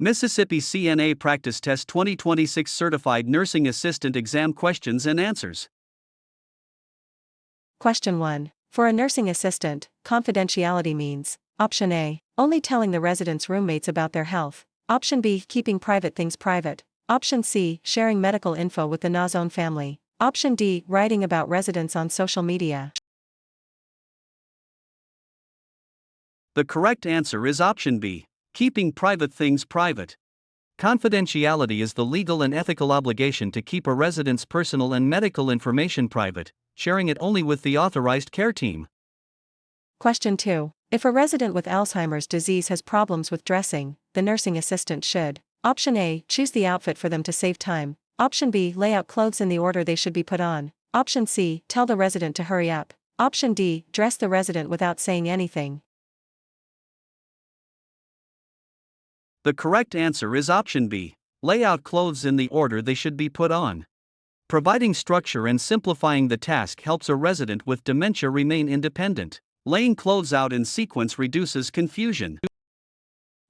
Mississippi CNA Practice Test 2026 Certified Nursing Assistant Exam Questions and Answers. Question 1. For a nursing assistant, confidentiality means: Option A, only telling the residents' roommates about their health. Option B, keeping private things private. Option C, sharing medical info with the NA's own family. Option D, writing about residents on social media. The correct answer is option B, keeping private things private. Confidentiality is the legal and ethical obligation to keep a resident's personal and medical information private, sharing it only with the authorized care team. Question 2. If a resident with Alzheimer's disease has problems with dressing, the nursing assistant should: Option A, choose the outfit for them to save time. Option B, lay out clothes in the order they should be put on. Option C, tell the resident to hurry up. Option D, dress the resident without saying anything. The correct answer is option B, lay out clothes in the order they should be put on. Providing structure and simplifying the task helps a resident with dementia remain independent. Laying clothes out in sequence reduces confusion.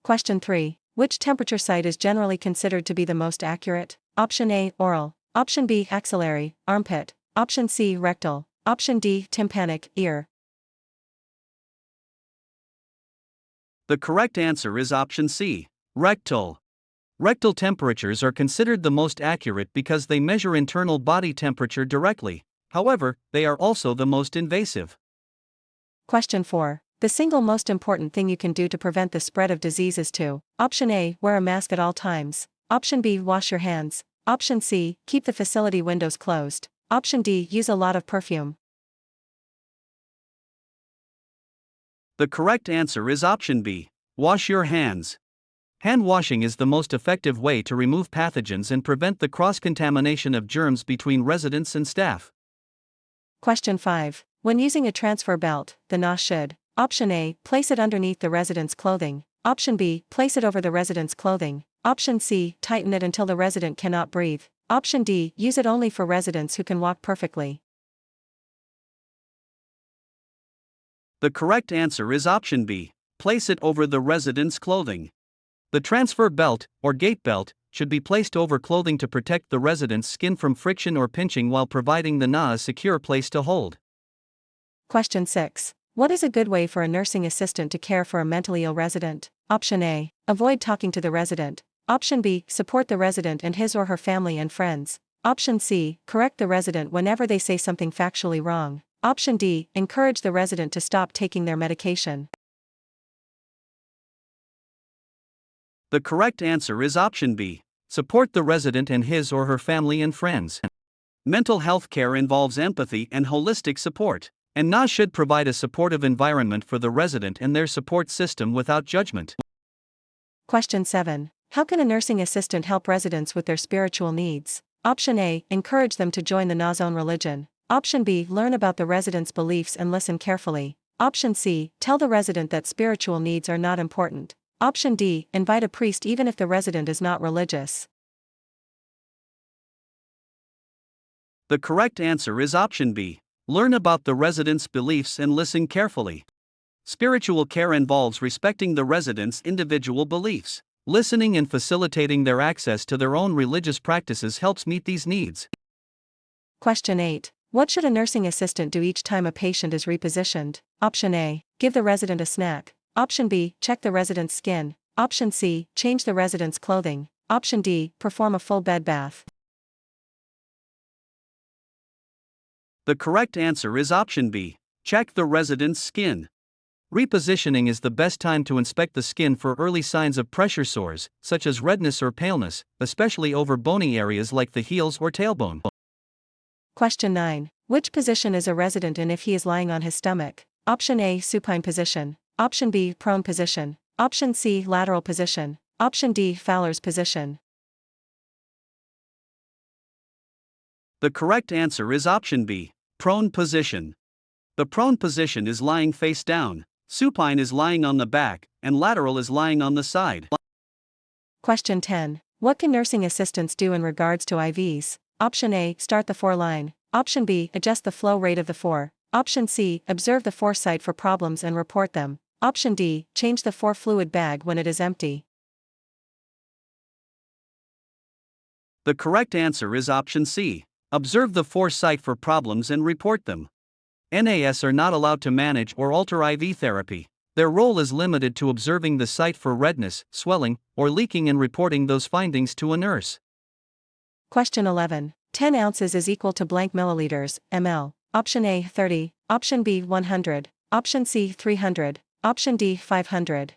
Question 3. Which temperature site is generally considered to be the most accurate? Option A, oral. Option B, axillary, armpit. Option C, rectal. Option D, tympanic, ear. The correct answer is option C, rectal. Rectal temperatures are considered the most accurate because they measure internal body temperature directly. However, they are also the most invasive. Question 4. The single most important thing you can do to prevent the spread of disease is to: Option A, wear a mask at all times. Option B, wash your hands. Option C, keep the facility windows closed. Option D, use a lot of perfume. The correct answer is option B, wash your hands. Hand washing is the most effective way to remove pathogens and prevent the cross-contamination of germs between residents and staff. Question 5. When using a transfer belt, the NA should: Option A, place it underneath the resident's clothing. Option B, place it over the resident's clothing. Option C, tighten it until the resident cannot breathe. Option D, use it only for residents who can walk perfectly. The correct answer is option B, place it over the resident's clothing. The transfer belt, or gate belt, should be placed over clothing to protect the resident's skin from friction or pinching while providing the NA a secure place to hold. Question 6. What is a good way for a nursing assistant to care for a mentally ill resident? Option A, avoid talking to the resident. Option B, support the resident and his or her family and friends. Option C, correct the resident whenever they say something factually wrong. Option D, encourage the resident to stop taking their medication. The correct answer is option B, support the resident and his or her family and friends. Mental health care involves empathy and holistic support, and NA should provide a supportive environment for the resident and their support system without judgment. Question 7. How can a nursing assistant help residents with their spiritual needs? Option A, encourage them to join the NA's own religion. Option B, learn about the resident's beliefs and listen carefully. Option C, tell the resident that spiritual needs are not important. Option D, invite a priest even if the resident is not religious. The correct answer is option B, learn about the resident's beliefs and listen carefully. Spiritual care involves respecting the resident's individual beliefs. Listening and facilitating their access to their own religious practices helps meet these needs. Question 8. What should a nursing assistant do each time a patient is repositioned? Option A, give the resident a snack. Option B, check the resident's skin. Option C, change the resident's clothing. Option D, perform a full bed bath. The correct answer is option B, check the resident's skin. Repositioning is the best time to inspect the skin for early signs of pressure sores, such as redness or paleness, especially over bony areas like the heels or tailbone. Question 9. Which position is a resident in if he is lying on his stomach? Option A, supine position. Option B, prone position. Option C, lateral position. Option D, Fowler's position. The correct answer is option B, prone position. The prone position is lying face down, supine is lying on the back, and lateral is lying on the side. Question 10. What can nursing assistants do in regards to IVs? Option A, start the 4 line. Option B, adjust the flow rate of the 4. Option C, observe the 4 site for problems and report them. Option D, change the 4 fluid bag when it is empty. The correct answer is option C. Observe the foresight for problems and report them. NAS are not allowed to manage or alter IV therapy. Their role is limited to observing the site for redness, swelling, or leaking and reporting those findings to a nurse. Question 11. 10 ounces is equal to blank milliliters, ml. Option A 30, option B 100, option C 300, option D 500.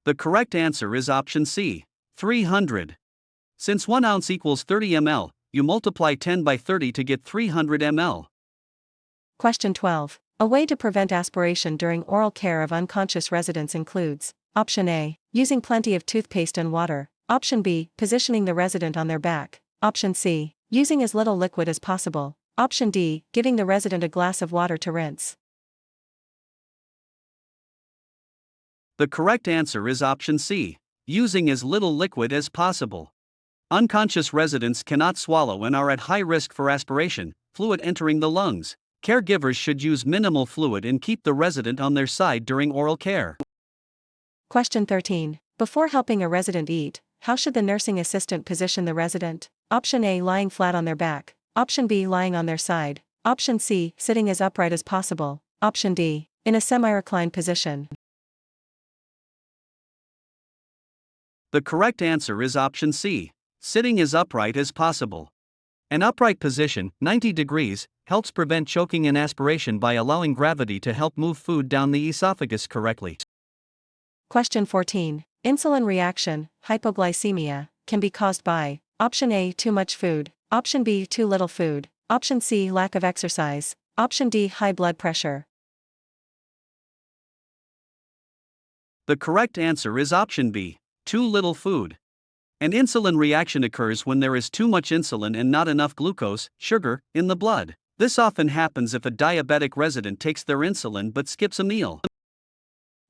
The correct answer is option C, 300. Since 1 ounce equals 30 ml, you multiply 10 by 30 to get 300 ml. Question 12. A way to prevent aspiration during oral care of unconscious residents includes: option A, using plenty of toothpaste and water, option B, positioning the resident on their back, option C, using as little liquid as possible, option D, giving the resident a glass of water to rinse. The correct answer is option C, using as little liquid as possible. Unconscious residents cannot swallow and are at high risk for aspiration, fluid entering the lungs. Caregivers should use minimal fluid and keep the resident on their side during oral care. Question 13. Before helping a resident eat, how should the nursing assistant position the resident? Option A, lying flat on their back, option B, lying on their side, option C, sitting as upright as possible, option D, in a semi-reclined position. The correct answer is option C, sitting as upright as possible. An upright position, 90 degrees, helps prevent choking and aspiration by allowing gravity to help move food down the esophagus correctly. Question 14. Insulin reaction, hypoglycemia, can be caused by: option A, too much food, option B, too little food, option C, lack of exercise, option D, high blood pressure. The correct answer is option B, too little food. An insulin reaction occurs when there is too much insulin and not enough glucose, sugar, in the blood. This often happens if a diabetic resident takes their insulin but skips a meal.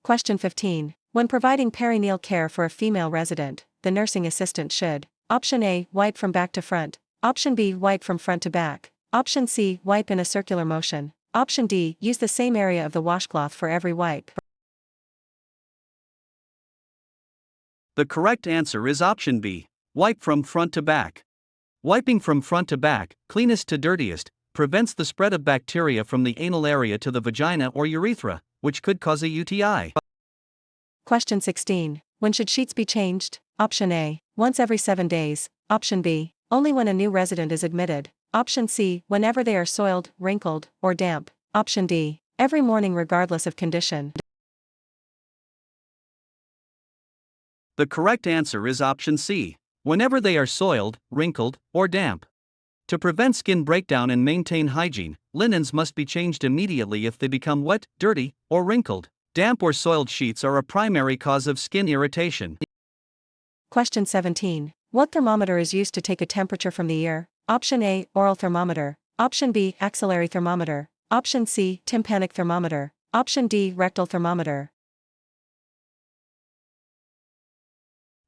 Question 15. When providing perineal care for a female resident, the nursing assistant should: option A, wipe from back to front, option B, wipe from front to back, option C, wipe in a circular motion, option D, use the same area of the washcloth for every wipe. The correct answer is option B, wipe from front to back. Wiping from front to back, cleanest to dirtiest, prevents the spread of bacteria from the anal area to the vagina or urethra, which could cause a UTI. Question 16. When should sheets be changed? Option A, once every 7 days, option B, only when a new resident is admitted, option C, whenever they are soiled, wrinkled, or damp, option D, every morning regardless of condition. The correct answer is option C, whenever they are soiled, wrinkled, or damp. To prevent skin breakdown and maintain hygiene, linens must be changed immediately if they become wet, dirty, or wrinkled. Damp or soiled sheets are a primary cause of skin irritation. Question 17. What thermometer is used to take a temperature from the ear? Option A, oral thermometer, option B, axillary thermometer, option C, tympanic thermometer, option D, rectal thermometer.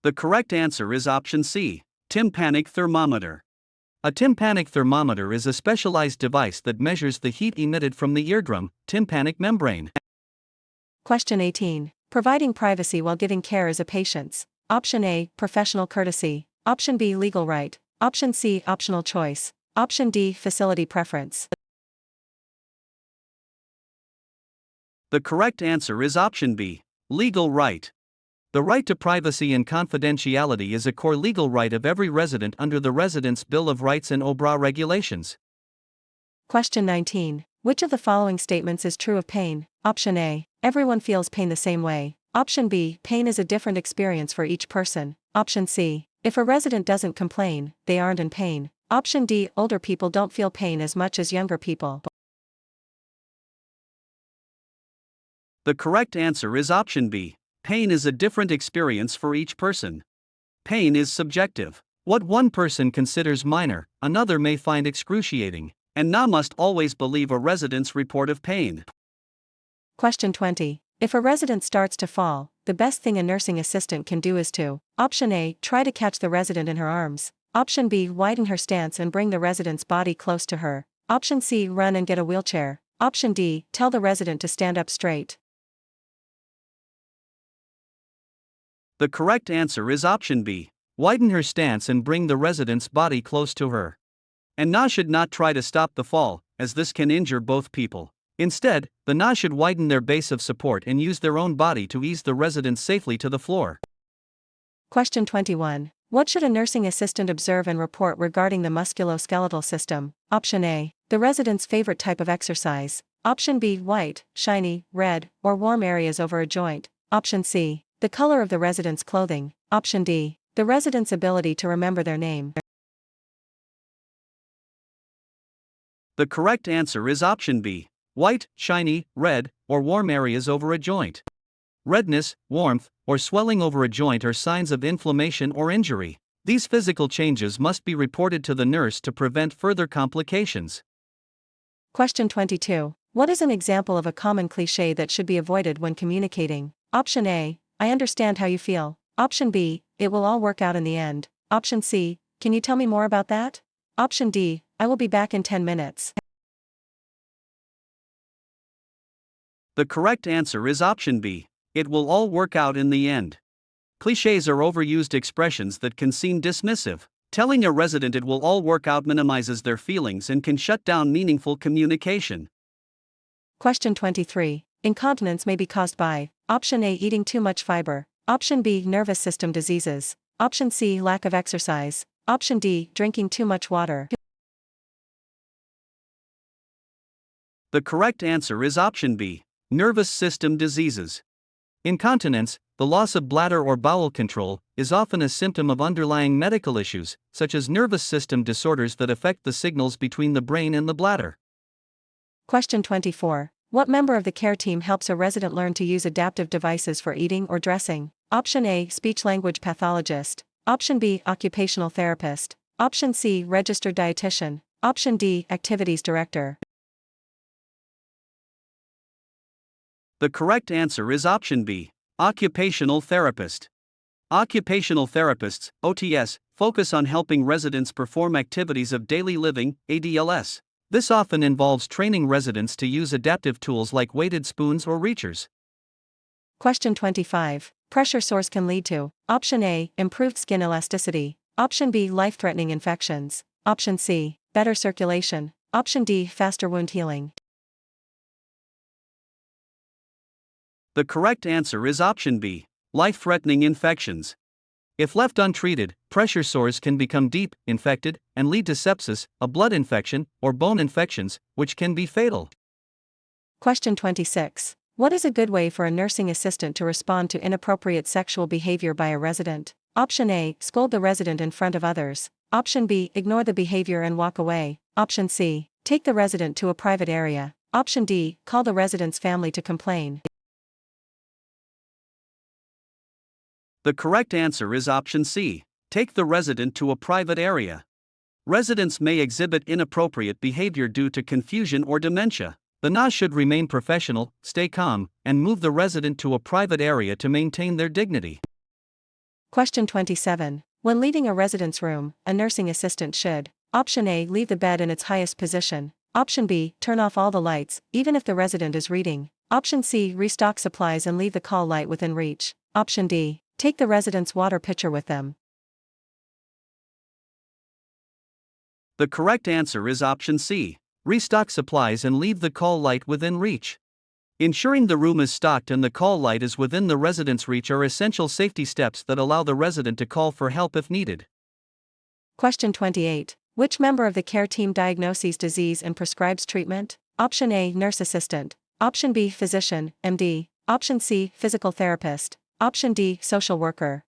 The correct answer is option C, tympanic thermometer. A tympanic thermometer is a specialized device that measures the heat emitted from the eardrum, tympanic membrane. Question 18. Providing privacy while giving care is a patient's: option A, professional courtesy, option B, legal right, option C, optional choice, option D, facility preference. The correct answer is option B, legal right. The right to privacy and confidentiality is a core legal right of every resident under the Residents' Bill of Rights and OBRA regulations. Question 19. Which of the following statements is true of pain? Option A, everyone feels pain the same way. Option B, pain is a different experience for each person. Option C, if a resident doesn't complain, they aren't in pain. Option D, older people don't feel pain as much as younger people. The correct answer is option B. Pain is a different experience for each person. Pain is subjective. What one person considers minor, another may find excruciating, and NA must always believe a resident's report of pain. Question 20. If a resident starts to fall, the best thing a nursing assistant can do is to: option A, try to catch the resident in her arms, option B, widen her stance and bring the resident's body close to her, option C, run and get a wheelchair, option D, tell the resident to stand up straight. The correct answer is option B. Widen her stance and bring the resident's body close to her. And Na should not try to stop the fall, as this can injure both people. Instead, the Na should widen their base of support and use their own body to ease the resident safely to the floor. Question 21. What should a nursing assistant observe and report regarding the musculoskeletal system? Option A. The resident's favorite type of exercise. Option B. White, shiny, red, or warm areas over a joint. Option C. The color of the resident's clothing. Option D. The resident's ability to remember their name. The correct answer is option B. White, shiny, red, or warm areas over a joint. Redness, warmth, or swelling over a joint are signs of inflammation or injury. These physical changes must be reported to the nurse to prevent further complications. Question 22. What is an example of a common cliché that should be avoided when communicating? Option A. I understand how you feel. Option B. It will all work out in the end. Option C. Can you tell me more about that? Option D. I will be back in 10 minutes. The correct answer is option B. It will all work out in the end. Clichés are overused expressions that can seem dismissive. Telling a resident it will all work out minimizes their feelings and can shut down meaningful communication. Question 23. Incontinence may be caused by Option A. Eating too much fiber. Option B. Nervous system diseases. Option C. Lack of exercise. Option D. Drinking too much water. The correct answer is option B. Nervous system diseases. Incontinence, the loss of bladder or bowel control, is often a symptom of underlying medical issues, such as nervous system disorders that affect the signals between the brain and the bladder. Question 24. What member of the care team helps a resident learn to use adaptive devices for eating or dressing? Option A. Speech-language pathologist. Option B. Occupational therapist. Option C. Registered dietitian. Option D. Activities director. The correct answer is option B. Occupational therapist. Occupational therapists, OTS, focus on helping residents perform activities of daily living, ADLS. This often involves training residents to use adaptive tools like weighted spoons or reachers. Question 25. Pressure sores can lead to Option A. Improved skin elasticity. Option B. Life-threatening infections. Option C. Better circulation. Option D. Faster wound healing. The correct answer is option B. Life-threatening infections. If left untreated, pressure sores can become deep, infected, and lead to sepsis, a blood infection, or bone infections, which can be fatal. Question 26. What is a good way for a nursing assistant to respond to inappropriate sexual behavior by a resident? Option A. Scold the resident in front of others. Option B. Ignore the behavior and walk away. Option C. Take the resident to a private area. Option D. Call the resident's family to complain. The correct answer is option C. Take the resident to a private area. Residents may exhibit inappropriate behavior due to confusion or dementia. The NA should remain professional, stay calm, and move the resident to a private area to maintain their dignity. Question 27. When leaving a resident's room, a nursing assistant should Option A. Leave the bed in its highest position. Option B. Turn off all the lights, even if the resident is reading. Option C. Restock supplies and leave the call light within reach. Option D. Take the resident's water pitcher with them. The correct answer is option C. Restock supplies and leave the call light within reach. Ensuring the room is stocked and the call light is within the resident's reach are essential safety steps that allow the resident to call for help if needed. Question 28. Which member of the care team diagnoses disease and prescribes treatment? Option A. Nurse assistant. Option B. Physician, MD. Option C. Physical therapist. Option D. Social worker.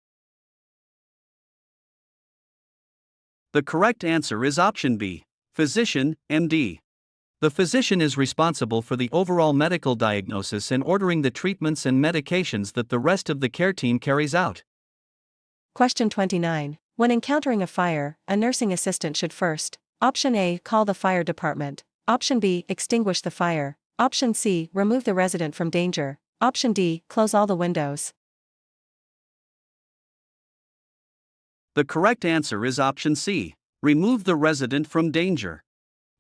The correct answer is option B. Physician, MD. The physician is responsible for the overall medical diagnosis and ordering the treatments and medications that the rest of the care team carries out. Question 29. When encountering a fire, a nursing assistant should first Option A. Call the fire department. Option B. Extinguish the fire. Option C. Remove the resident from danger. Option D. Close all the windows. The correct answer is option C. Remove the resident from danger.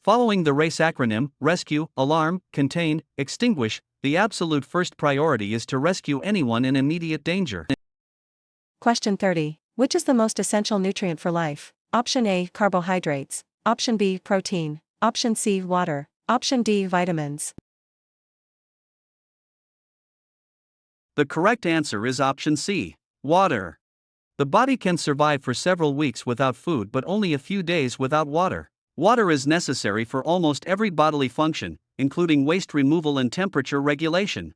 Following the RACE acronym, rescue, alarm, contain, extinguish, the absolute first priority is to rescue anyone in immediate danger. Question 30. Which is the most essential nutrient for life? Option A, carbohydrates. Option B, protein. Option C, water. Option D, vitamins. The correct answer is option C, water. The body can survive for several weeks without food but only a few days without water. Water is necessary for almost every bodily function, including waste removal and temperature regulation.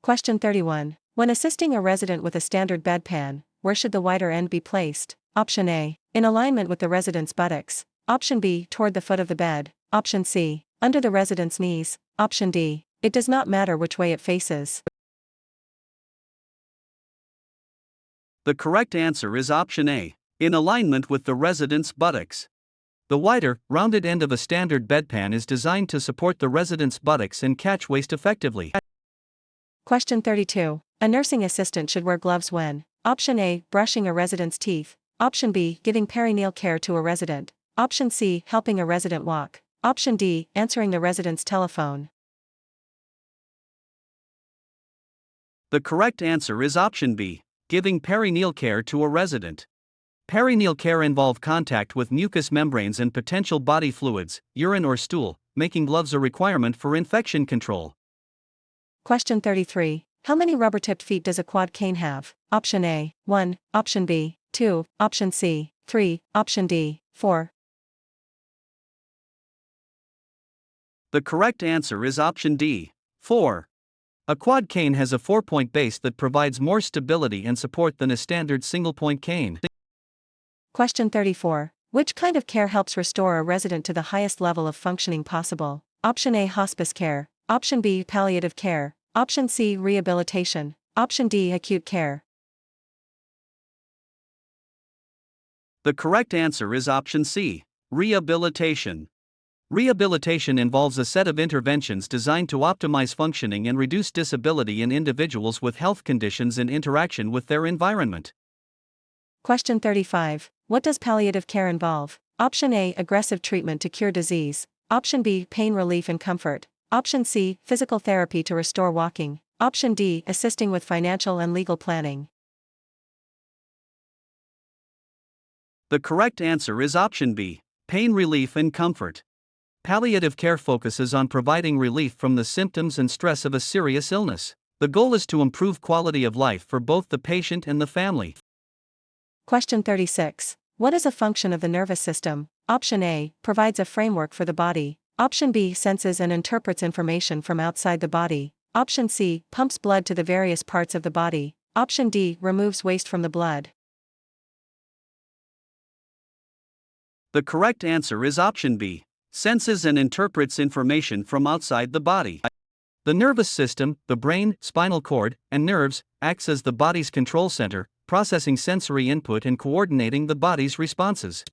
Question 31. When assisting a resident with a standard bedpan, where should the wider end be placed? Option A, in alignment with the resident's buttocks. Option B, toward the foot of the bed. Option C, under the resident's knees. Option D, it does not matter which way it faces. The correct answer is option A, in alignment with the resident's buttocks. The wider, rounded end of a standard bedpan is designed to support the resident's buttocks and catch waste effectively. Question 32. A nursing assistant should wear gloves when? Option A, brushing a resident's teeth. Option B, giving perineal care to a resident. Option C, helping a resident walk. Option D, answering the resident's telephone. The correct answer is option B, giving perineal care to a resident. Perineal care involves contact with mucous membranes and potential body fluids, urine or stool, making gloves a requirement for infection control. Question 33. How many rubber-tipped feet does a quad cane have? Option A, 1. Option B, 2. Option C, 3. Option D, 4. The correct answer is option D, 4. A quad cane has a 4-point base that provides more stability and support than a standard single-point cane. Question 34. Which kind of care helps restore a resident to the highest level of functioning possible? Option A, hospice care. Option B, palliative care. Option C, rehabilitation. Option D, acute care. The correct answer is option C, rehabilitation. Rehabilitation involves a set of interventions designed to optimize functioning and reduce disability in individuals with health conditions and interaction with their environment. Question 35. What does palliative care involve? Option A, aggressive treatment to cure disease. Option B, pain relief and comfort. Option C, physical therapy to restore walking. Option D, assisting with financial and legal planning. The correct answer is option B, pain relief and comfort. Palliative care focuses on providing relief from the symptoms and stress of a serious illness. The goal is to improve quality of life for both the patient and the family. Question 36. What is a function of the nervous system? Option A, provides a framework for the body. Option B, senses and interprets information from outside the body. Option C, pumps blood to the various parts of the body. Option D, removes waste from the blood. The correct answer is option B, senses and interprets information from outside the body. The nervous system, the brain, spinal cord, and nerves, acts as the body's control center, processing sensory input and coordinating the body's responses.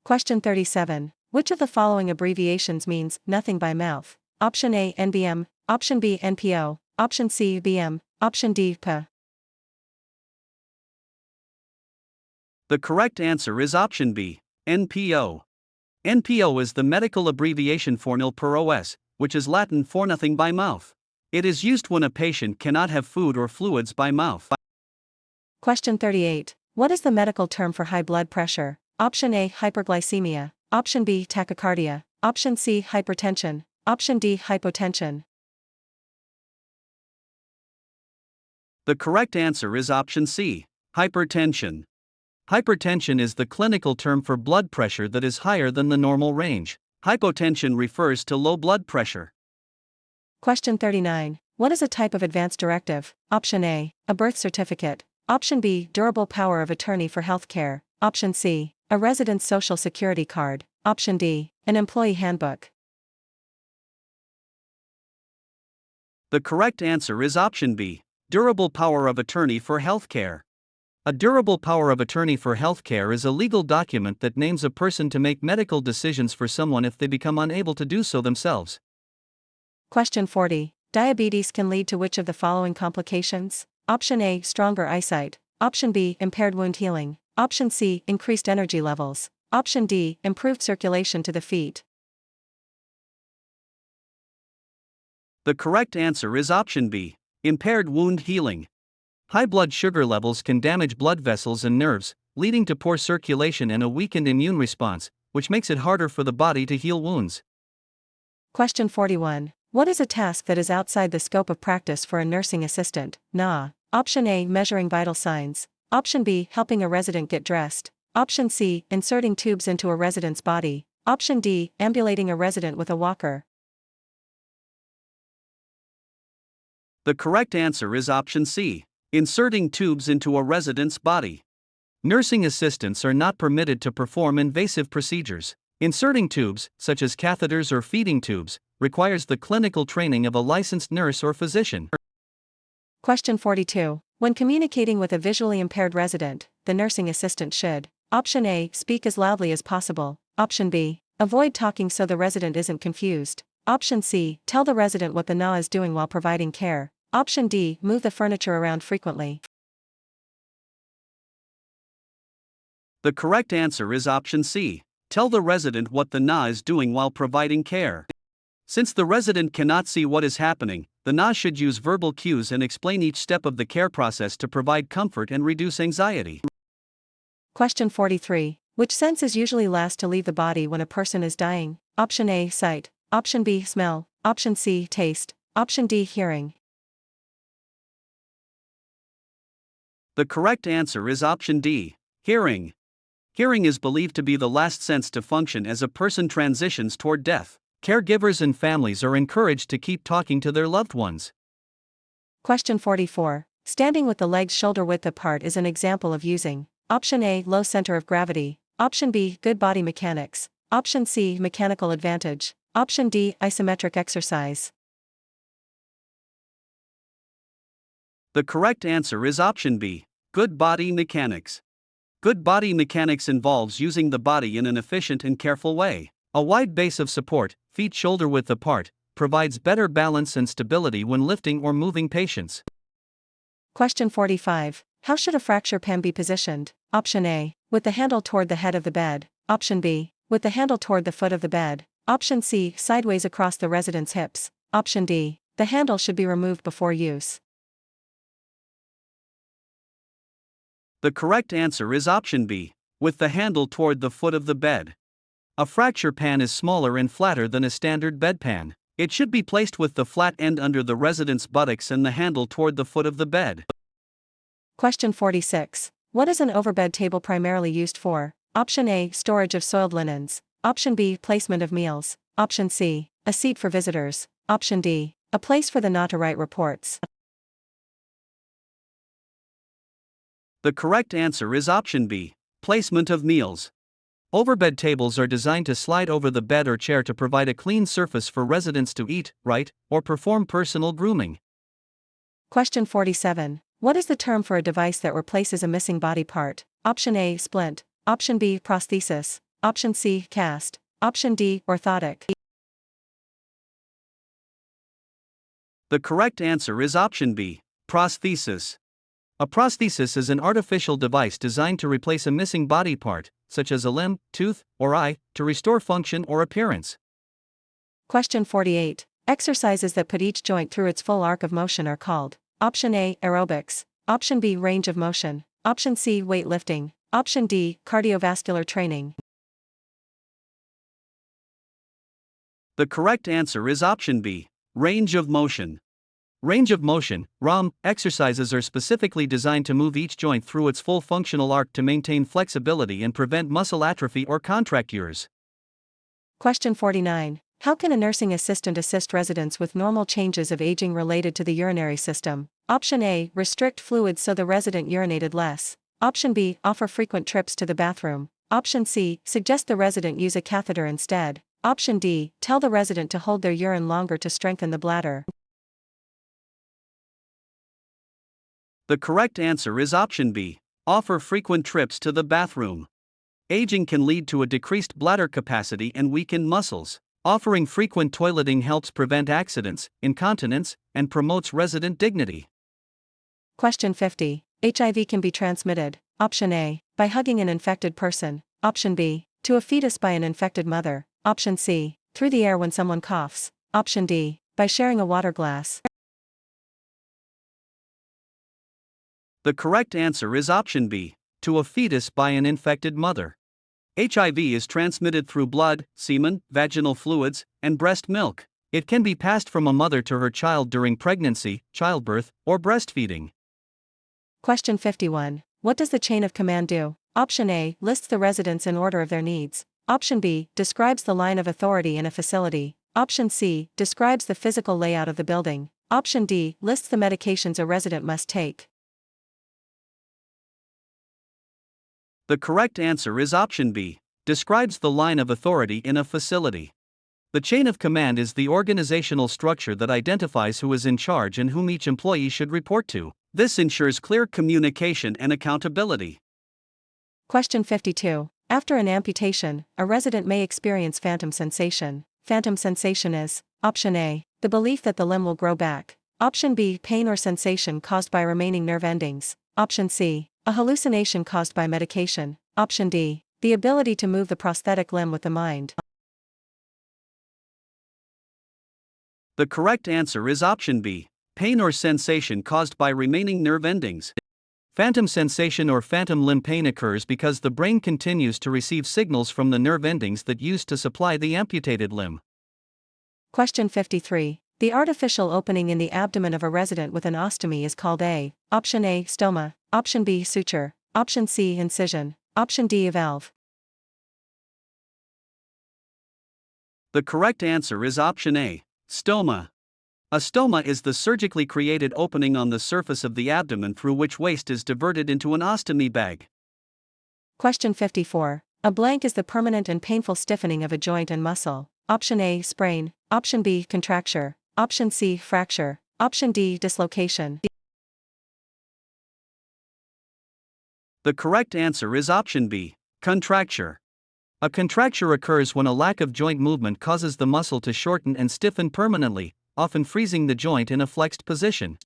Question 37. Which of the following abbreviations means nothing by mouth? Option A, NBM. Option B, NPO. Option C, BM. Option D, P. The correct answer is option B, NPO. NPO is the medical abbreviation for nil per os, which is Latin for nothing by mouth. It is used when a patient cannot have food or fluids by mouth. Question 38. What is the medical term for high blood pressure? Option A, hyperglycemia. Option B, tachycardia. Option C, hypertension. Option D, hypotension. The correct answer is option C, hypertension. Hypertension is the clinical term for blood pressure that is higher than the normal range. Hypotension refers to low blood pressure. Question 39. What is a type of advance directive? Option A, a birth certificate. Option B, durable power of attorney for healthcare. Option C, a resident's social security card. Option D, an employee handbook. The correct answer is option B, durable power of attorney for healthcare. A durable power of attorney for healthcare is a legal document that names a person to make medical decisions for someone if they become unable to do so themselves. Question 40. Diabetes can lead to which of the following complications? Option A, stronger eyesight. Option B, impaired wound healing. Option C, increased energy levels. Option D, improved circulation to the feet. The correct answer is option B, impaired wound healing. High blood sugar levels can damage blood vessels and nerves, leading to poor circulation and a weakened immune response, which makes it harder for the body to heal wounds. Question 41. What is a task that is outside the scope of practice for a nursing assistant? NA. Option A. Measuring vital signs. Option B. Helping a resident get dressed. Option C. Inserting tubes into a resident's body. Option D. Ambulating a resident with a walker. The correct answer is option C. Inserting tubes into a resident's body. Nursing assistants are not permitted to perform invasive procedures. Inserting tubes, such as catheters or feeding tubes, requires the clinical training of a licensed nurse or physician. Question 42. When communicating with a visually impaired resident, the nursing assistant should: Option A. Speak as loudly as possible. Option B. Avoid talking so the resident isn't confused. Option C. Tell the resident what the NA is doing while providing care. Option D. Move the furniture around frequently. The correct answer is option C. Tell the resident what the NA is doing while providing care. Since the resident cannot see what is happening, the NA should use verbal cues and explain each step of the care process to provide comfort and reduce anxiety. Question 43. Which sense is usually last to leave the body when a person is dying? Option A. Sight. Option B. Smell. Option C. Taste. Option D. Hearing. The correct answer is option D. Hearing. Hearing is believed to be the last sense to function as a person transitions toward death. Caregivers and families are encouraged to keep talking to their loved ones. Question 44. Standing with the legs shoulder-width apart is an example of using: Option A. Low center of gravity. Option B. Good body mechanics. Option C. Mechanical advantage. Option D. Isometric exercise. The correct answer is option B. Good body mechanics. Good body mechanics involves using the body in an efficient and careful way. A wide base of support, feet shoulder width apart, provides better balance and stability when lifting or moving patients. Question 45. How should a fracture pan be positioned? Option A. With the handle toward the head of the bed. Option B. With the handle toward the foot of the bed. Option C. Sideways across the resident's hips. Option D. The handle should be removed before use. The correct answer is option B. With the handle toward the foot of the bed. A fracture pan is smaller and flatter than a standard bedpan. It should be placed with the flat end under the resident's buttocks and the handle toward the foot of the bed. Question 46. What is an overbed table primarily used for? Option A. Storage of soiled linens. Option B. Placement of meals. Option C. A seat for visitors. Option D. A place for the NA to write reports. The correct answer is option B. Placement of meals. Overbed tables are designed to slide over the bed or chair to provide a clean surface for residents to eat, write, or perform personal grooming. Question 47. What is the term for a device that replaces a missing body part? Option A. Splint. Option B. Prosthesis. Option C. Cast. Option D. Orthotic. The correct answer is option B. Prosthesis. A prosthesis is an artificial device designed to replace a missing body part, such as a limb, tooth, or eye, to restore function or appearance. Question 48. Exercises that put each joint through its full arc of motion are called: Option A. Aerobics. Option B. Range of motion. Option C. Weightlifting. Option D. Cardiovascular training. The correct answer is option B. Range of motion. Range of motion, ROM, exercises are specifically designed to move each joint through its full functional arc to maintain flexibility and prevent muscle atrophy or contractures. Question 49. How can a nursing assistant assist residents with normal changes of aging related to the urinary system? Option A. Restrict fluids so the resident urinated less. Option B. Offer frequent trips to the bathroom. Option C. Suggest the resident use a catheter instead. Option D. Tell the resident to hold their urine longer to strengthen the bladder. The correct answer is option B. Offer frequent trips to the bathroom. Aging can lead to a decreased bladder capacity and weakened muscles. Offering frequent toileting helps prevent accidents, incontinence, and promotes resident dignity. Question 50. HIV can be transmitted. Option A. By hugging an infected person. Option B. To a fetus by an infected mother. Option C. Through the air when someone coughs. Option D. By sharing a water glass. The correct answer is option B, to a fetus by an infected mother. HIV is transmitted through blood, semen, vaginal fluids, and breast milk. It can be passed from a mother to her child during pregnancy, childbirth, or breastfeeding. Question 51. What does the chain of command do? Option A lists the residents in order of their needs. Option B describes the line of authority in a facility. Option C describes the physical layout of the building. Option D lists the medications a resident must take. The correct answer is option B, describes the line of authority in a facility. The chain of command is the organizational structure that identifies who is in charge and whom each employee should report to. This ensures clear communication and accountability. Question 52. After an amputation, a resident may experience phantom sensation. Phantom sensation is: Option A, the belief that the limb will grow back. Option B, pain or sensation caused by remaining nerve endings. Option C, a hallucination caused by medication. Option D, the ability to move the prosthetic limb with the mind. The correct answer is option B, pain or sensation caused by remaining nerve endings. Phantom sensation or phantom limb pain occurs because the brain continues to receive signals from the nerve endings that used to supply the amputated limb. Question 53. The artificial opening in the abdomen of a resident with an ostomy is called a: Option A, stoma. Option B, suture. Option C, incision. Option D, valve. The correct answer is option A, stoma. A stoma is the surgically created opening on the surface of the abdomen through which waste is diverted into an ostomy bag. Question 54. A blank is the permanent and painful stiffening of a joint and muscle. Option A, sprain. Option B, contracture. Option C, fracture. Option D, dislocation. The correct answer is option B, contracture. A contracture occurs when a lack of joint movement causes the muscle to shorten and stiffen permanently, often freezing the joint in a flexed position.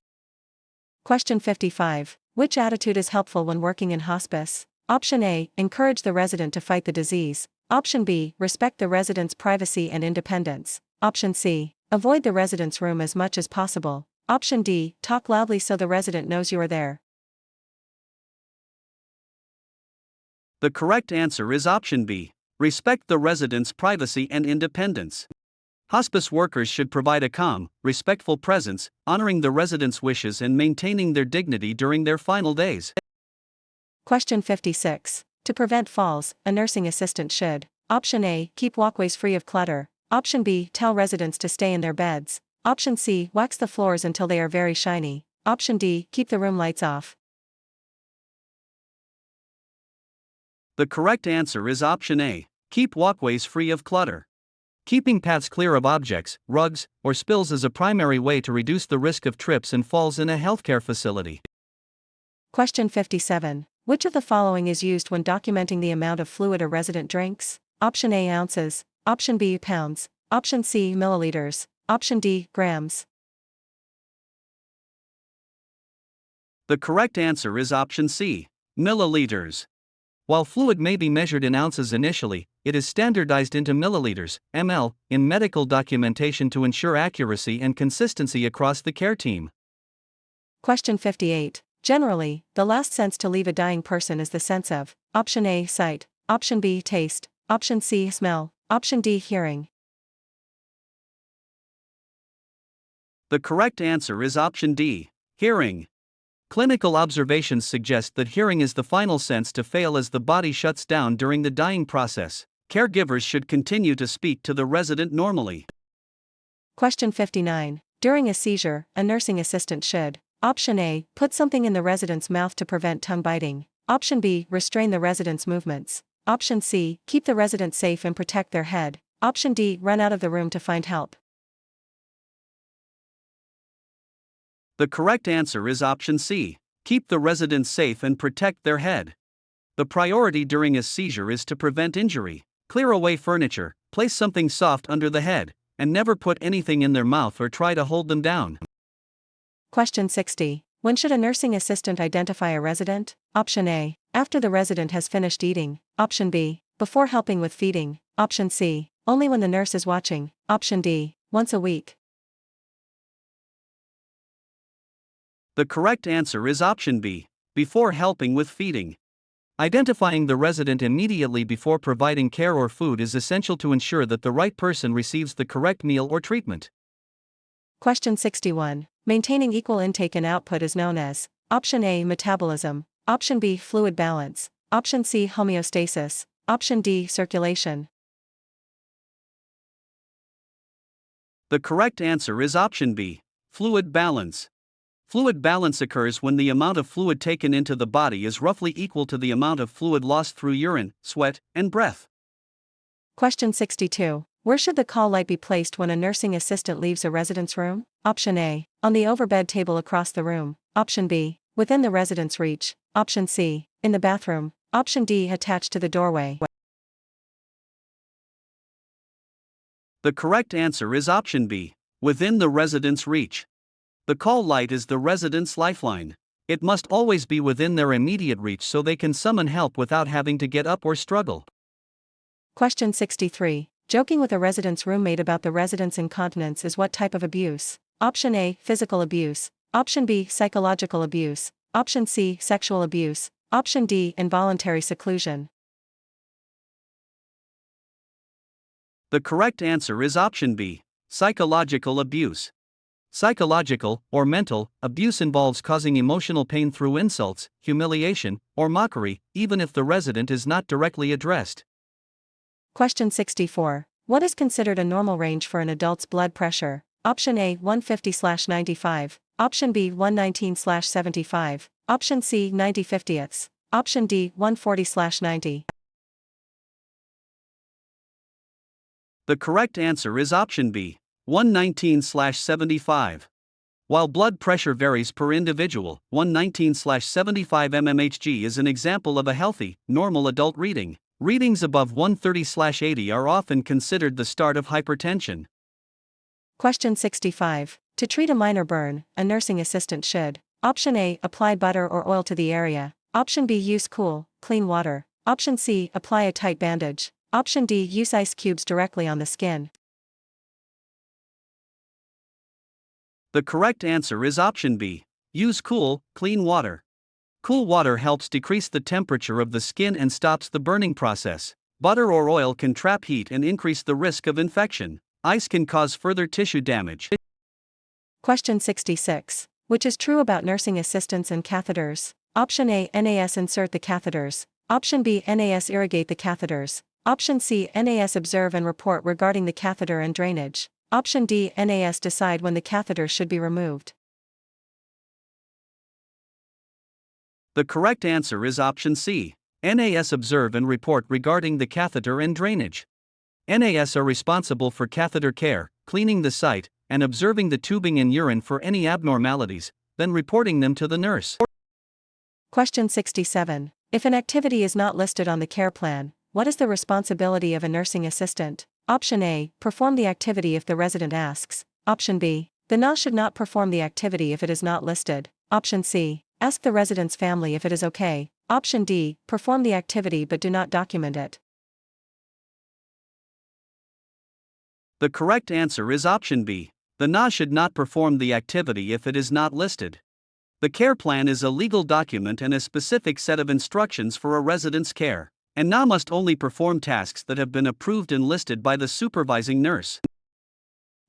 Question 55. Which attitude is helpful when working in hospice? Option A, encourage the resident to fight the disease. Option B, respect the resident's privacy and independence. Option C, avoid the resident's room as much as possible. Option D, talk loudly so the resident knows you are there. The correct answer is option B, respect the resident's privacy and independence. Hospice workers should provide a calm, respectful presence, honoring the residents' wishes and maintaining their dignity during their final days. Question 56. To prevent falls, a nursing assistant should: Option A, keep walkways free of clutter. Option B, tell residents to stay in their beds. Option C, wax the floors until they are very shiny. Option D, keep the room lights off. The correct answer is option A, keep walkways free of clutter. Keeping paths clear of objects, rugs, or spills is a primary way to reduce the risk of trips and falls in a healthcare facility. Question 57. Which of the following is used when documenting the amount of fluid a resident drinks? Option A, ounces. Option B, pounds. Option C, milliliters. Option D, grams. The correct answer is option C, milliliters. While fluid may be measured in ounces initially, it is standardized into milliliters, ml, in medical documentation to ensure accuracy and consistency across the care team. Question 58. Generally, the last sense to leave a dying person is the sense of: Option A, sight. Option B, taste. Option C, smell. Option D, hearing. The correct answer is option D, hearing. Clinical observations suggest that hearing is the final sense to fail as the body shuts down during the dying process. Caregivers should continue to speak to the resident normally. Question 59. During a seizure, a nursing assistant should: Option A, put something in the resident's mouth to prevent tongue biting. Option B, restrain the resident's movements. Option C, keep the resident safe and protect their head. Option D, run out of the room to find help. The correct answer is option C, keep the resident safe and protect their head. The priority during a seizure is to prevent injury. Clear away furniture, place something soft under the head, and never put anything in their mouth or try to hold them down. Question 60. When should a nursing assistant identify a resident? Option A, after the resident has finished eating. Option B, before helping with feeding. Option C, only when the nurse is watching. Option D, once a week. The correct answer is option B, Before helping with feeding. Identifying the resident immediately before providing care or food is essential to ensure that the right person receives the correct meal or treatment. Question 61. Maintaining equal intake and output is known as Option A, metabolism, Option B, fluid balance, Option C, homeostasis, Option D, circulation. The correct answer is Option B, fluid balance. Fluid balance occurs when the amount of fluid taken into the body is roughly equal to the amount of fluid lost through urine, sweat, and breath. Question 62. Where should the call light be placed when a nursing assistant leaves a resident's room? Option A, on the overbed table across the room. Option B, within the resident's reach. Option C, in the bathroom. Option D, attached to the doorway. The correct answer is Option B, within the resident's reach. The call light is the resident's lifeline. It must always be within their immediate reach so they can summon help without having to get up or struggle. Question 63. Joking with a resident's roommate about the resident's incontinence is what type of abuse? Option A, physical abuse. Option B, psychological abuse. Option C, sexual abuse. Option D, involuntary seclusion. The correct answer is Option B, psychological abuse. Psychological, or mental, abuse involves causing emotional pain through insults, humiliation, or mockery, even if the resident is not directly addressed. Question 64. What is considered a normal range for an adult's blood pressure? Option A, 150/95. Option B, 119/75. Option C, 90/50ths. Option D, 140/90. The correct answer is Option B, 119/75. While blood pressure varies per individual, 119/75 mmHg is an example of a healthy, normal adult reading. Readings above 130/80 are often considered the start of hypertension. Question 65. To treat a minor burn, a nursing assistant should: Option A, apply butter or oil to the area. Option B, use cool, clean water. Option C, apply a tight bandage. Option D, use ice cubes directly on the skin. The correct answer is Option B, use cool, clean water. Cool water helps decrease the temperature of the skin and stops the burning process. Butter or oil can trap heat and increase the risk of infection. Ice can cause further tissue damage. Question 66. Which is true about nursing assistants and catheters? Option A, NAS insert the catheters. Option B, NAS irrigate the catheters. Option C, NAS observe and report regarding the catheter and drainage. Option D, NAS decide when the catheter should be removed. The correct answer is Option C, NAS observe and report regarding the catheter and drainage. NAS are responsible for catheter care, cleaning the site, and observing the tubing and urine for any abnormalities, then reporting them to the nurse. Question 67. If an activity is not listed on the care plan, what is the responsibility of a nursing assistant? Option A, perform the activity if the resident asks. Option B, the NA should not perform the activity if it is not listed. Option C, ask the resident's family if it is okay. Option D, perform the activity but do not document it. The correct answer is Option B, the NA should not perform the activity if it is not listed. The care plan is a legal document and a specific set of instructions for a resident's care, and NA must only perform tasks that have been approved and listed by the supervising nurse.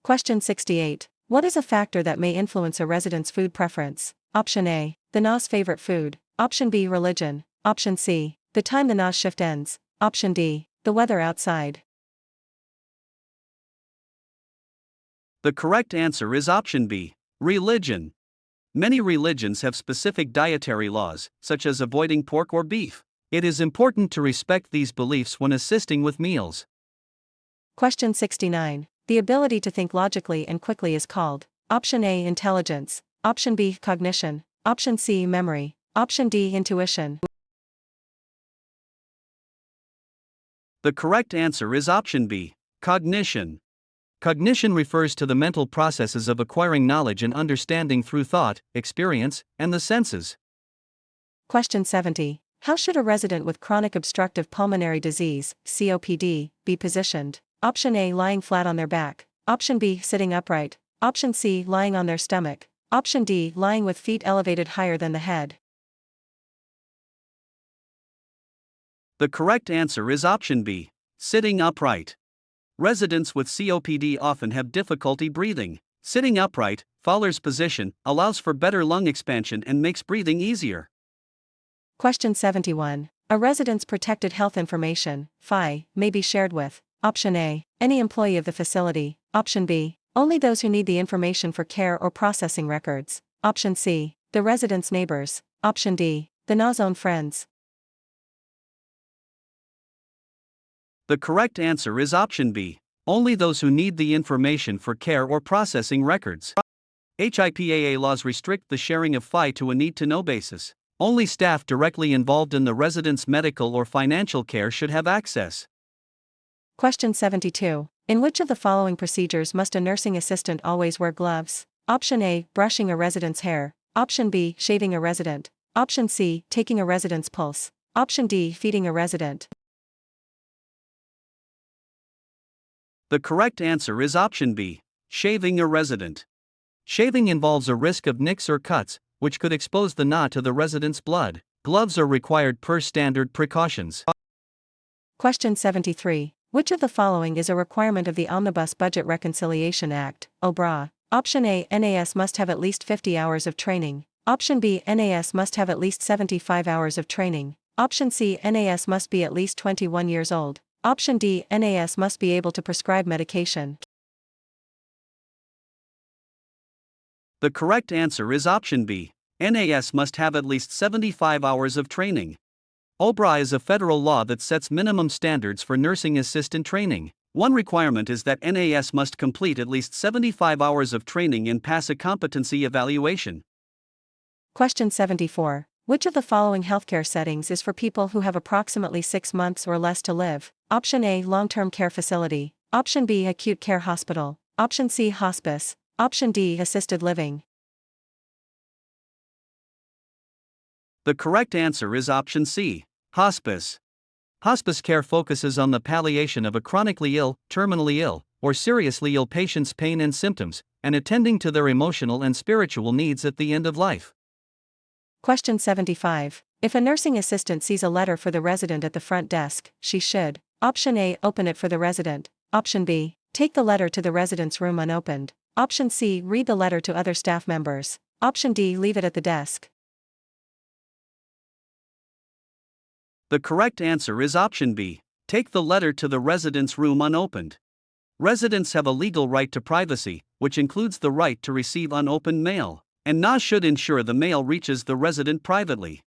Question 68. What is a factor that may influence a resident's food preference? Option A, the NA's favorite food. Option B, religion. Option C, the time the NA's shift ends. Option D, the weather outside. The correct answer is Option B, religion. Many religions have specific dietary laws, such as avoiding pork or beef. It is important to respect these beliefs when assisting with meals. Question 69. The ability to think logically and quickly is called: Option A, intelligence. Option B, cognition. Option C, memory. Option D, intuition. The correct answer is Option B, cognition. Cognition refers to the mental processes of acquiring knowledge and understanding through thought, experience, and the senses. Question 70. How should a resident with chronic obstructive pulmonary disease, COPD, be positioned? Option A, lying flat on their back. Option B, sitting upright. Option C, lying on their stomach. Option D, lying with feet elevated higher than the head. The correct answer is option B, sitting upright. Residents with COPD often have difficulty breathing. Sitting upright, Fowler's position, allows for better lung expansion and makes breathing easier. Question 71. A resident's protected health information, FI, may be shared with option A, any employee of the facility, option B, only those who need the information for care or processing records, option C, the resident's neighbors, option D, the NA's own friends. The correct answer is option B, only those who need the information for care or processing records. HIPAA laws restrict the sharing of FI to a need-to-know basis. Only staff directly involved in the resident's medical or financial care should have access. Question 72. In which of the following procedures must a nursing assistant always wear gloves? Option A, brushing a resident's hair. Option B, shaving a resident. Option C, taking a resident's pulse. Option D, feeding a resident. The correct answer is option B, shaving a resident. Shaving involves a risk of nicks or cuts, which could expose the NA to the resident's blood. Gloves are required per standard precautions. Question 73. Which of the following is a requirement of the Omnibus Budget Reconciliation Act, OBRA? Option A, NAS must have at least 50 hours of training. Option B, NAS must have at least 75 hours of training. Option C, NAS must be at least 21 years old. Option D, NAS must be able to prescribe medication. The correct answer is option B, NAS must have at least 75 hours of training. OBRA is a federal law that sets minimum standards for nursing assistant training. One requirement is that NAS must complete at least 75 hours of training and pass a competency evaluation. Question 74. Which of the following healthcare settings is for people who have approximately 6 months or less to live? Option A, long-term care facility. Option B, acute care hospital. Option C, hospice. Option D, assisted living. The correct answer is option C, hospice. Hospice care focuses on the palliation of a chronically ill, terminally ill, or seriously ill patient's pain and symptoms, and attending to their emotional and spiritual needs at the end of life. Question 75. If a nursing assistant sees a letter for the resident at the front desk, she should: option A, open it for the resident. Option B, take the letter to the resident's room unopened. Option C, read the letter to other staff members. Option D, leave it at the desk. The correct answer is option B, take the letter to the resident's room unopened. Residents have a legal right to privacy, which includes the right to receive unopened mail, and NA should ensure the mail reaches the resident privately.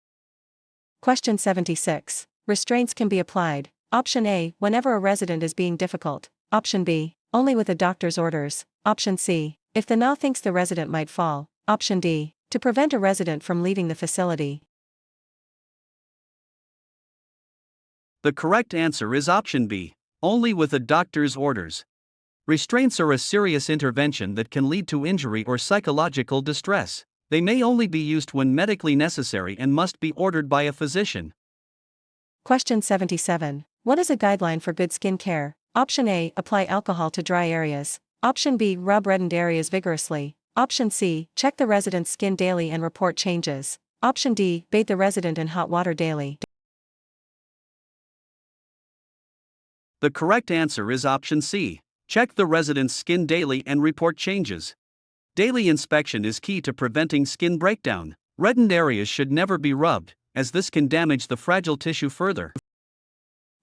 Question 76. Restraints can be applied. Option A, whenever a resident is being difficult. Option B, only with a doctor's orders. Option C, if the NA thinks the resident might fall. Option D, to prevent a resident from leaving the facility. The correct answer is option B, only with a doctor's orders. Restraints are a serious intervention that can lead to injury or psychological distress. They may only be used when medically necessary and must be ordered by a physician. Question 77. What is a guideline for good skin care? Option A, apply alcohol to dry areas. Option B, rub reddened areas vigorously. Option C, check the resident's skin daily and report changes. Option D, bathe the resident in hot water daily. The correct answer is option C, check the resident's skin daily and report changes. Daily inspection is key to preventing skin breakdown. Reddened areas should never be rubbed, as this can damage the fragile tissue further.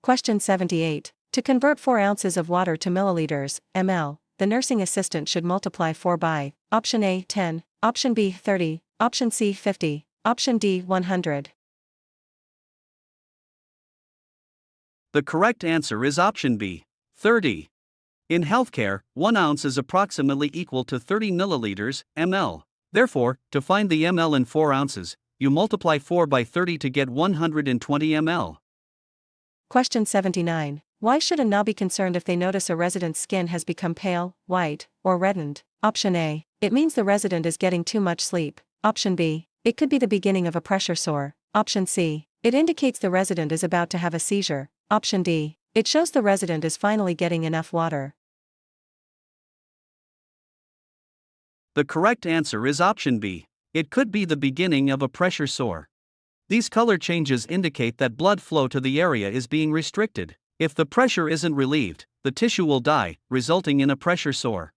Question 78. To convert 4 ounces of water to milliliters, ml, the nursing assistant should multiply 4 by option A, 10, option B, 30, option C, 50, option D, 100. The correct answer is option B, 30. In healthcare, 1 ounce is approximately equal to 30 milliliters, ml. Therefore, to find the ml in 4 ounces, you multiply 4 by 30 to get 120 ml. Question 79. Why should a NA be concerned if they notice a resident's skin has become pale, white, or reddened? Option A, it means the resident is getting too much sleep. Option B, it could be the beginning of a pressure sore. Option C, it indicates the resident is about to have a seizure. Option D, it shows the resident is finally getting enough water. The correct answer is option B. It could be the beginning of a pressure sore. These color changes indicate that blood flow to the area is being restricted. If the pressure isn't relieved, the tissue will die, resulting in a pressure sore.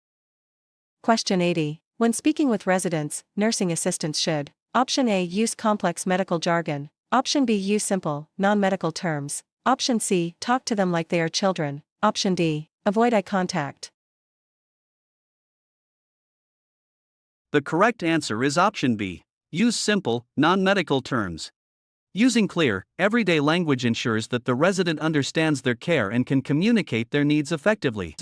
Question 80. When speaking with residents, nursing assistants should: Option A. Use complex medical jargon. Option B. Use simple, non-medical terms. Option C. Talk to them like they are children. Option D. Avoid eye contact. The correct answer is option B. Use simple, non-medical terms. Using clear, everyday language ensures that the resident understands their care and can communicate their needs effectively.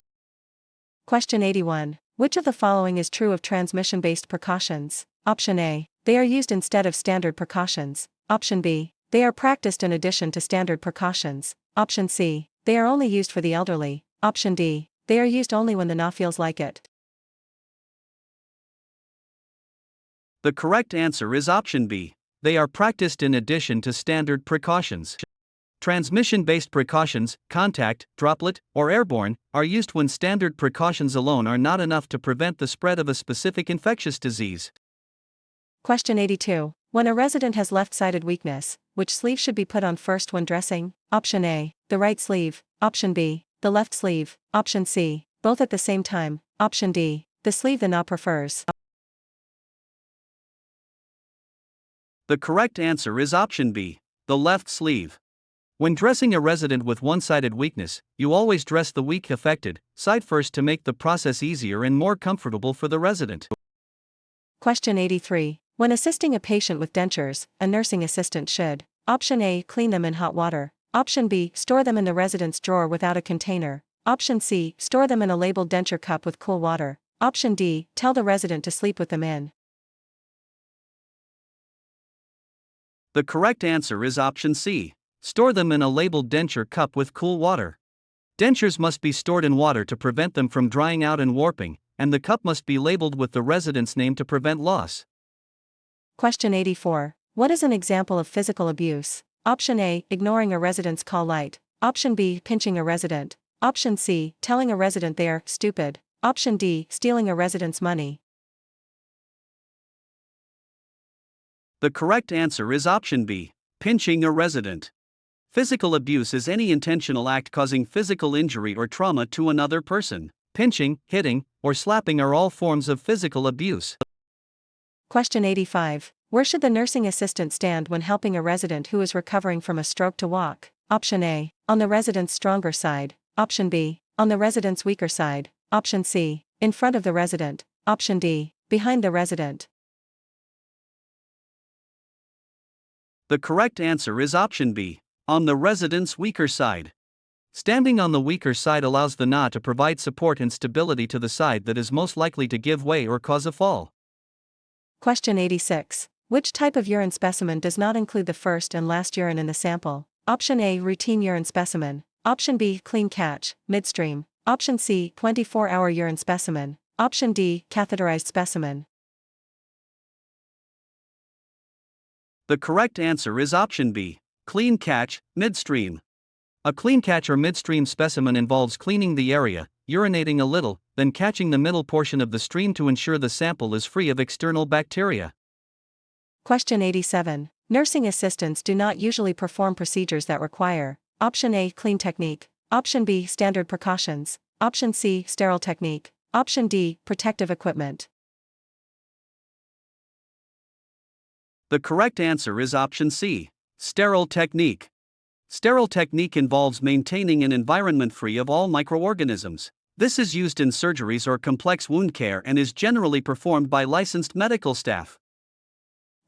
Question 81. Which of the following is true of transmission-based precautions? Option A. They are used instead of standard precautions. Option B. They are practiced in addition to standard precautions. Option C. They are only used for the elderly. Option D. They are used only when the NA feels like it. The correct answer is option B. They are practiced in addition to standard precautions. Transmission-based precautions, contact, droplet, or airborne, are used when standard precautions alone are not enough to prevent the spread of a specific infectious disease. Question 82. When a resident has left-sided weakness, which sleeve should be put on first when dressing? Option A. The right sleeve. Option B. The left sleeve. Option C. Both at the same time. Option D. The sleeve the NA prefers. The correct answer is option B. The left sleeve. When dressing a resident with one-sided weakness, you always dress the weak affected side first to make the process easier and more comfortable for the resident. Question 83. When assisting a patient with dentures, a nursing assistant should: Option A. Clean them in hot water. Option B. Store them in the resident's drawer without a container. Option C. Store them in a labeled denture cup with cool water. Option D. Tell the resident to sleep with them in. The correct answer is option C. Store them in a labeled denture cup with cool water. Dentures must be stored in water to prevent them from drying out and warping, and the cup must be labeled with the resident's name to prevent loss. Question 84. What is an example of physical abuse? Option A. Ignoring a resident's call light. Option B. Pinching a resident. Option C. Telling a resident they are stupid. Option D. Stealing a resident's money. The correct answer is option B. Pinching a resident. Physical abuse is any intentional act causing physical injury or trauma to another person. Pinching, hitting, or slapping are all forms of physical abuse. Question 85. Where should the nursing assistant stand when helping a resident who is recovering from a stroke to walk? Option A. On the resident's stronger side. Option B. On the resident's weaker side. Option C. In front of the resident. Option D. Behind the resident. The correct answer is option B. On the resident's weaker side. Standing on the weaker side allows the NA to provide support and stability to the side that is most likely to give way or cause a fall. Question 86. Which type of urine specimen does not include the first and last urine in the sample? Option A. Routine urine specimen. Option B. Clean catch, midstream. Option C. 24-hour urine specimen. Option D. Catheterized specimen. The correct answer is option B. Clean catch, midstream. A clean catch or midstream specimen involves cleaning the area, urinating a little, then catching the middle portion of the stream to ensure the sample is free of external bacteria. Question 87. Nursing assistants do not usually perform procedures that require: Option A. Clean technique. Option B. Standard precautions. Option C. Sterile technique. Option D. Protective equipment. The correct answer is option C. Sterile technique. Sterile technique involves maintaining an environment free of all microorganisms. This is used in surgeries or complex wound care and is generally performed by licensed medical staff.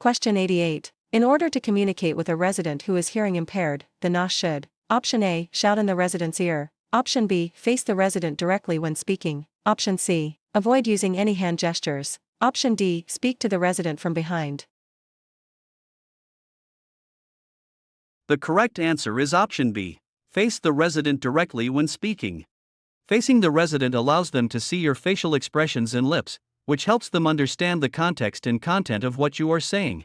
Question 88. In order to communicate with a resident who is hearing impaired, the NA should: Option A. Shout in the resident's ear. Option B. Face the resident directly when speaking. Option C. Avoid using any hand gestures. Option D. Speak to the resident from behind. The correct answer is option B. Face the resident directly when speaking. Facing the resident allows them to see your facial expressions and lips, which helps them understand the context and content of what you are saying.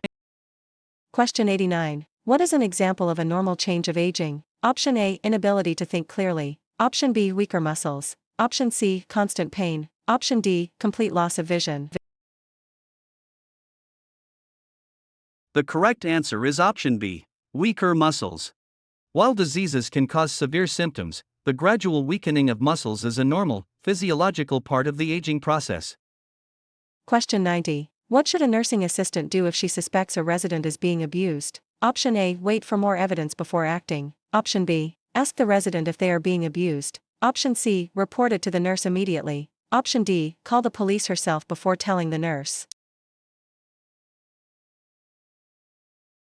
Question 89. What is an example of a normal change of aging? Option A. Inability to think clearly. Option B. Weaker muscles. Option C. Constant pain. Option D. Complete loss of vision. The correct answer is option B, weaker muscles. While diseases can cause severe symptoms, the gradual weakening of muscles is a normal, physiological part of the aging process. Question 90. What should a nursing assistant do if she suspects a resident is being abused? Option A. Wait for more evidence before acting. Option B. Ask the resident if they are being abused. Option C. Report it to the nurse immediately. Option D. Call the police herself before telling the nurse.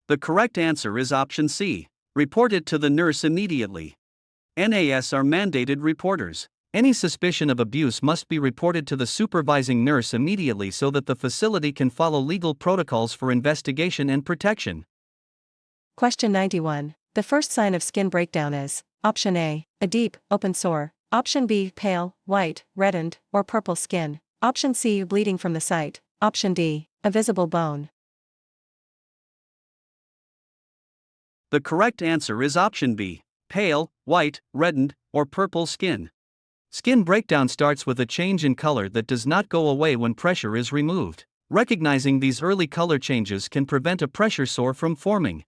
The correct answer is option C. Report it to the nurse immediately. NAS are mandated reporters. Any suspicion of abuse must be reported to the supervising nurse immediately so that the facility can follow legal protocols for investigation and protection. Question 91. The first sign of skin breakdown is: Option A. A deep, open sore. Option B. Pale, white, reddened, or purple skin. Option C. Bleeding from the site. Option D. A visible bone. The correct answer is option B, pale, white, reddened, or purple skin. Skin breakdown starts with a change in color that does not go away when pressure is removed. Recognizing these early color changes can prevent a pressure sore from forming.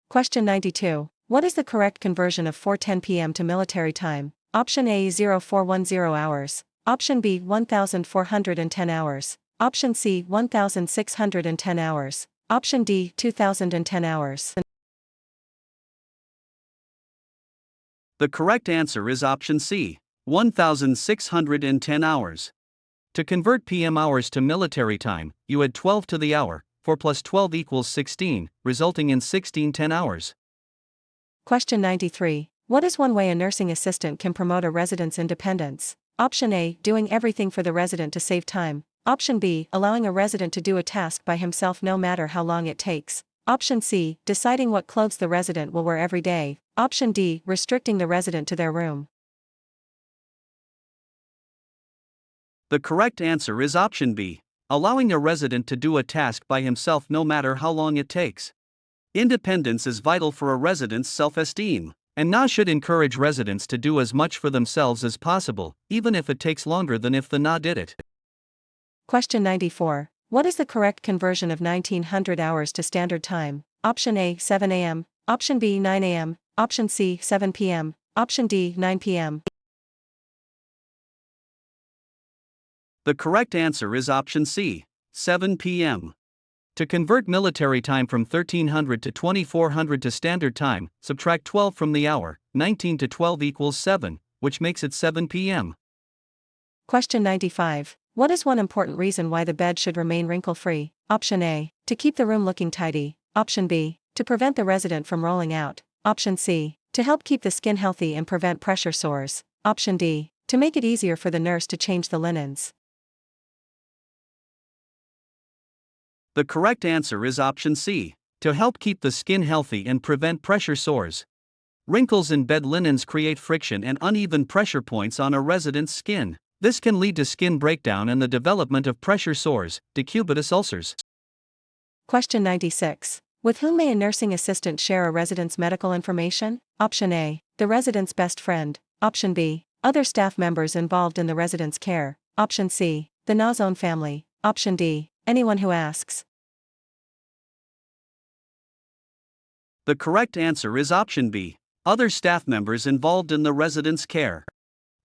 Question 92. What is the correct conversion of 4:10 p.m. to military time? Option A. 0410 hours. Option B. 1410 hours. Option C. 1610 hours. Option D. 2010 hours. The correct answer is option C, 1610 hours. To convert PM hours to military time, you add 12 to the hour, 4 plus 12 equals 16, resulting in 1610 hours. Question 93. What is one way a nursing assistant can promote a resident's independence? Option A. Doing everything for the resident to save time. Option B. Allowing a resident to do a task by himself no matter how long it takes. Option C. Deciding what clothes the resident will wear every day. Option D. Restricting the resident to their room. The correct answer is option B, allowing a resident to do a task by himself no matter how long it takes. Independence is vital for a resident's self-esteem, and NA should encourage residents to do as much for themselves as possible, even if it takes longer than if the NA did it. Question 94. What is the correct conversion of 1900 hours to standard time? Option A. 7 a.m. Option B. 9 a.m. Option C. 7 p.m. Option D. 9 p.m. The correct answer is option C, 7 p.m. To convert military time from 1300 to 2400 to standard time, subtract 12 from the hour. 19 to 12 equals 7, which makes it 7 p.m. Question 95. What is one important reason why the bed should remain wrinkle-free? Option A. To keep the room looking tidy. Option B. To prevent the resident from rolling out. Option C. To help keep the skin healthy and prevent pressure sores. Option D. To make it easier for the nurse to change the linens. The correct answer is option C, to help keep the skin healthy and prevent pressure sores. Wrinkles in bed linens create friction and uneven pressure points on a resident's skin. This can lead to skin breakdown and the development of pressure sores, decubitus ulcers. Question 96. With whom may a nursing assistant share a resident's medical information? Option A. The resident's best friend. Option B. Other staff members involved in the resident's care. Option C. The NA's own family. Option D. Anyone who asks. The correct answer is option B, other staff members involved in the resident's care.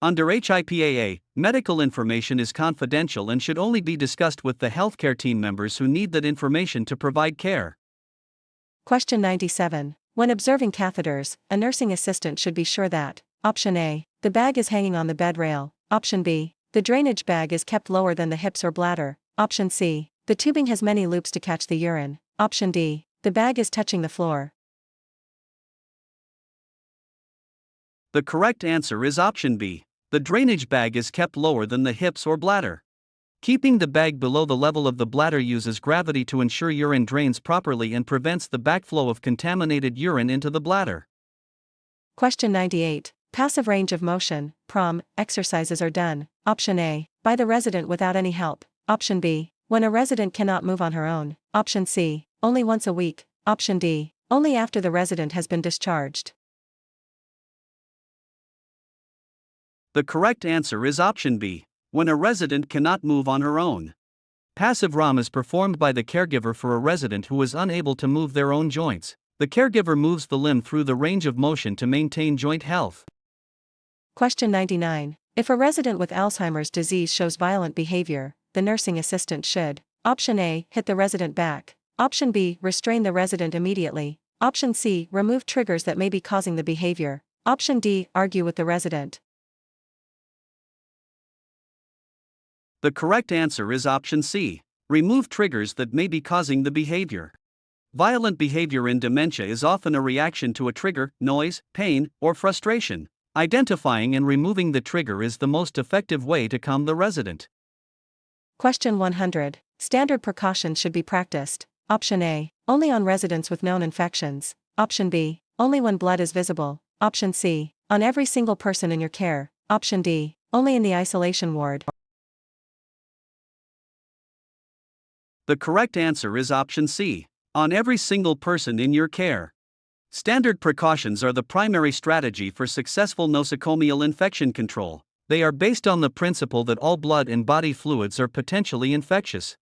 Under HIPAA, medical information is confidential and should only be discussed with the healthcare team members who need that information to provide care. Question 97. When observing catheters, a nursing assistant should be sure that: Option A. The bag is hanging on the bed rail. Option B. The drainage bag is kept lower than the hips or bladder. Option C. The tubing has many loops to catch the urine. Option D. The bag is touching the floor. The correct answer is option B. The drainage bag is kept lower than the hips or bladder. Keeping the bag below the level of the bladder uses gravity to ensure urine drains properly and prevents the backflow of contaminated urine into the bladder. Question 98. Passive range of motion, PROM, exercises are done. Option A. By the resident without any help. Option B. When a resident cannot move on her own. Option C. Only once a week. Option D. Only after the resident has been discharged. The correct answer is option B, when a resident cannot move on her own. Passive ROM is performed by the caregiver for a resident who is unable to move their own joints. The caregiver moves the limb through the range of motion to maintain joint health. Question 99. If a resident with Alzheimer's disease shows violent behavior, the nursing assistant should: Option A, hit the resident back. Option B, restrain the resident immediately. Option C, remove triggers that may be causing the behavior. Option D, argue with the resident. The correct answer is option C. Remove triggers that may be causing the behavior. Violent behavior in dementia is often a reaction to a trigger, noise, pain, or frustration. Identifying and removing the trigger is the most effective way to calm the resident. Question 100. Standard precautions should be practiced. Option A, only on residents with known infections. Option B, only when blood is visible. Option C, on every single person in your care. Option D, only in the isolation ward. The correct answer is option C. On every single person in your care. Standard precautions are the primary strategy for successful nosocomial infection control. They are based on the principle that all blood and body fluids are potentially infectious.